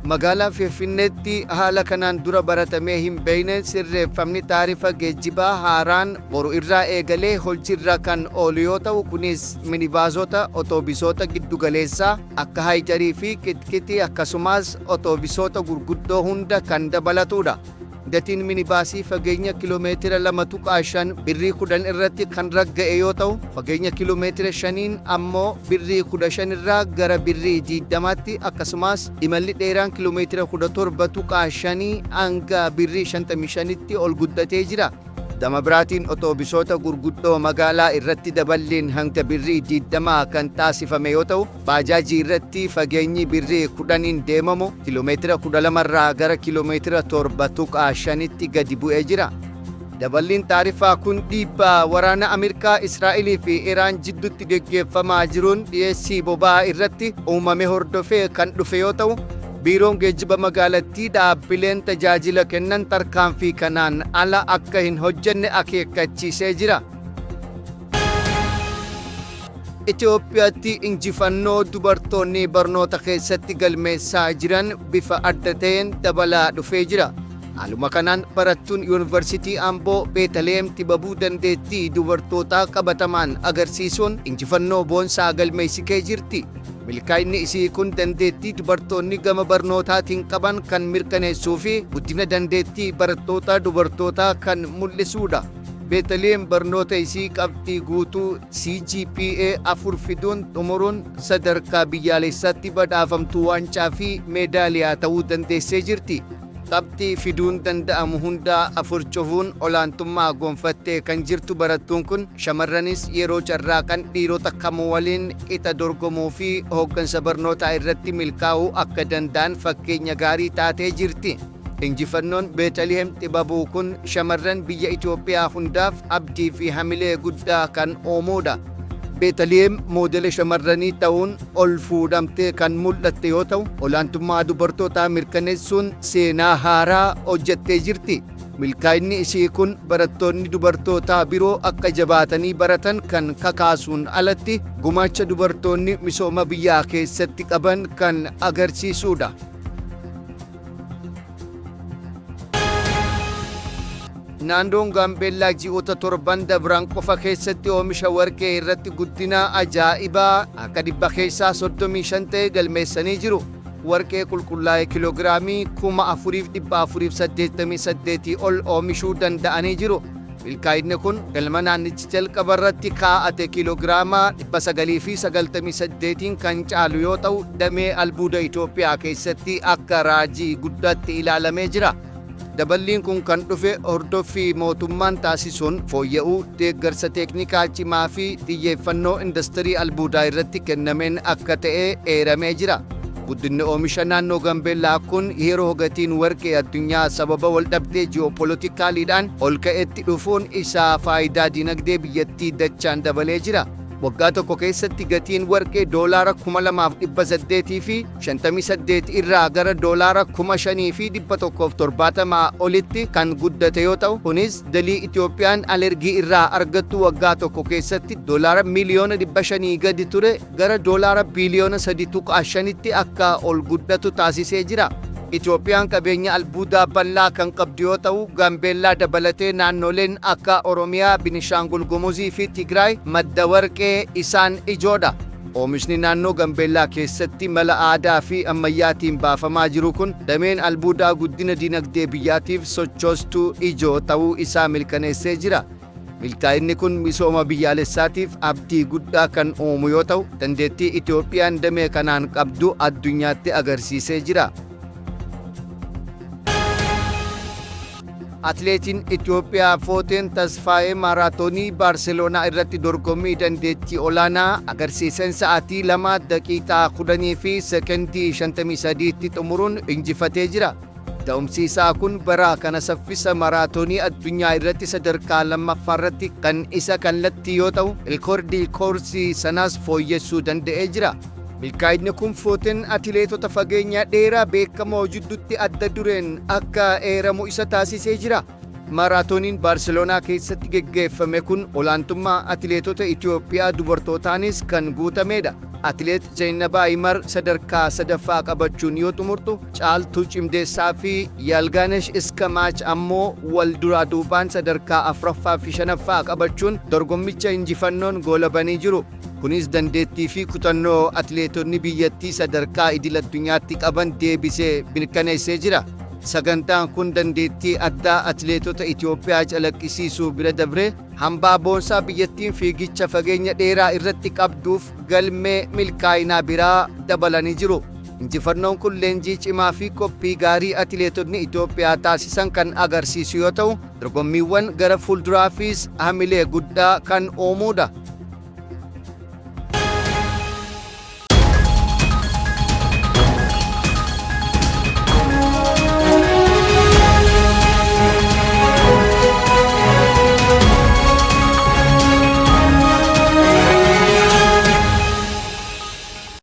Magaalaa Finfinneetti haala kanaan dura baratamee hin beekne sirreeffamni taarifa geejjibaa haaraan boru irraa eegalee hojiirra kan oolu yoo ta'u, kunis minibaasota, otoobisoota giddugaleessaa akka haayijarii fi qixqitii akkasumas otoobisoota gurguddoo hunda kan dabalatudha. Gatiin minibaasii fageenya kiiloomeetira 2.5 birrii 10 irratti kan ragga'e yoo ta'u, fageenya kiiloomeetira 5 ammoo birrii 15 irraa gara birrii 20tti akkasumas imalli dheeraan kiiloomeetira 17.5 hanga birrii 55tti ol guddatee jira. Gama biraatiin otoobisoota gurguddoo magaalaa irratti daballiin hanga birrii 20 kan taasifame yoo ta'u, baajaajii irratti fageenyi birrii 10 deemamu kiiloomeetira 12 irraa gara kiiloomeetira 7.5tti gadi bu'ee jira. Daballiin taarifaa kun dhiibbaa waraana Ameerikaa, Israa'elii fi Iraan jidduutti geggeeffamaa jiruun dhiyeessii boba'aa irratti uumame hordofee kan dhufe yoo ta'u, biiroon geejjiba magaalattii dhaabbileen tajaajila kennan tarkaanfii kanaan ala akka hin hojjenne akeekkachiisee jira. Itoophiyaatti injifannoo dubartoonni barnoota keessatti galmeessaa jiran bifa adda ta'een dabalaa dhufee jira. Haaluma kanaan barattuun yuunivarsiitii Amboo Beetaleem Tibabuu dandeettii dubartootaa qabatamaan agarsiisuun injifannoo boonsaa galmeessitee jirti. Milkaa'inni isii kun dandeettii dubartoonni gama barnootaatiin qaban kan mirkaneessuu fi guddina dandeettii barattoota dubartootaa kan mul'isudha. Beetaleem barnoota isii qabxii guutuu CGPA 4 fiduun xumuruun sadarkaa biyyaalessaatti badhaafamtuu waancaa fi meedaaliyaa ta'uu dandeessee jirti. Qabxii fiduun danda'amu hundaa 4 cufuun olaantummaa gonfattee kan jirtu barattuun kun shamarranis yeroo carraa kan dhiirota kamuu waliin ixa dorgomuu fi hooggansa barnootaa irratti milkaa'uu akka danda'an fakkeenya gaarii taatee jirti. Injifannoon Beetaleem Tibabuu kun shamarran biyya Itoophiyaa hundaaf abdii fi hamilee guddaa kan uumudha. Beetaleem moodela shamarranii ta'uun ol fuudhamtee kan mul'atte yoo ta'u, olaantummaa dubartootaa mirkaneessuun seenaa haaraa hojjettee jirti. Milkaa'inni isii kun barattoonni dubartootaa biroo akka jabaatanii baratan kan kakaasuun alatti gumaacha dubartoonni misooma biyyaa keessatti qaban kan agarsiisudha. Naannoon Gaambeellaa ji'oota 7 dabran qofa keessatti oomisha warqee irratti guddina ajaa'ibaa akka 100 keessaa 35 ta'e galmeessanii jiru. Warqee qulqullaa'ee kiiloogiraamii 4,488 ol oomishuu danda'anii jiru. Milkaa'inni kun galma naannichi jalqaba irratti kaa'ate kiiloogiraama 998 kan caalu yoo ta'u, damee albuuda Itoophiyaa keessatti akka raajii guddaatti ilaalamee jira. Daballiin kun kan dhufe hordoffii mootummaan taasisuun fooyya'uu deeggarsa teeknikaa cimaa fi xiyyeeffannoo industirii albuudaa irratti kennameen akka ta'e eeramee jira. Guddinni oomisha naannoo Gaambeellaa kun yeroo gatiin warqee addunyaa sababa waldhabdee ji'oopolotikaaliidhaan ol ka'etti dhufuun isaa faayidaa dinagdee biyyattii dachaan dabalee jira. Waggaa tokko keessatti gatiin warqee doolaara 2,800 fi 58 irraa gara doolaara 5,170 olitti kan guddate yoo ta'u, kunis galii Itoophiyaan alergii irraa argattu waggaa tokko keessatti doolaara miliyoona 500 gadi ture gara doolaara biliyoona 3.5tti akka ol guddatu taasisee jira. Itoophiyaan qabeenya albuudaa bal'aa kan qabdu yoo ta'u, Gaambeellaa dabalatee naannoleen akka Oromiyaa, Binishaangul Gumuzii fi Tigraay madda warqee isaan ijoodha. Oomishni naannoo Gaambeellaa keessatti mala aadaa fi ammayyaatiin baafamaa jiru kun dameen albuudaa guddina dinagdee biyyaatiif sochoostuu ijoo ta'uu isaa mirkaneessee jira. Milkaa'inni kun misooma biyyaalessaatiif abdii guddaa kan uumu yoo ta'u, dandeettii Itoophiyaan damee kanaan qabdu addunyaatti agarsiisee jira. Atileetiin Itoophiyaa Footeen Tasfaayee maaraatoonii Baarseloonaa irratti dorgommii dandeettii olaanaa agarsiisan sa'aatii 2 daqiiqaa 10 fi sekondii 53tti xumuruun injifatee jira. Da'umsi isaa kun bara kana saffisa maaraatoonii addunyaa irratti sadarkaa 2ffaarratti kan isa kallattii yoo ta'u, rikoordii koorsii sanaas fooyyessuu danda'ee jira. Milkaa'inni kun Footeen atileetota fageenya dheeraa beekamoo jidduutti adda dureen akka eeramu isa taasisee jira. Maraatooniin Baarseloonaa keessatti geggeeffame kun olaantummaa atileetota Itoophiyaa dubartootaanis kan guutamedha. Atileet Zainabaa Imar sadarkaa sadaffaa qabachuun yoo xumurtu, Caaltuu Cimdeessaa fi Yaalgaanesh Iskamaach ammoo wal duraa duubaan sadarkaa afuraffaa fi shanaffaa qabachuun dorgommicha injifannoon goolabanii jiru. Kunis dandeettii fi kutannoo atileetonni biyyattii sadarkaa idil-addunyaatti qaban deebisee mirkaneessee jira. Sagantaan kun dandeettii addaa atileetota Itoophiyaa calaqqisiisuu bira dabree hambaa boonsaa biyyattiin fiigicha fageenya dheeraa irratti qabduuf galmee milkaa'inaa biraa dabalanii jiru. Injifannoon kun leenjii cimaa fi qophii gaarii atileetonni Itoophiyaa taasisan kan agarsiisu yoo ta'u, dorgommiiwwan gara fuulduraafis hamilee guddaa kan uumudha.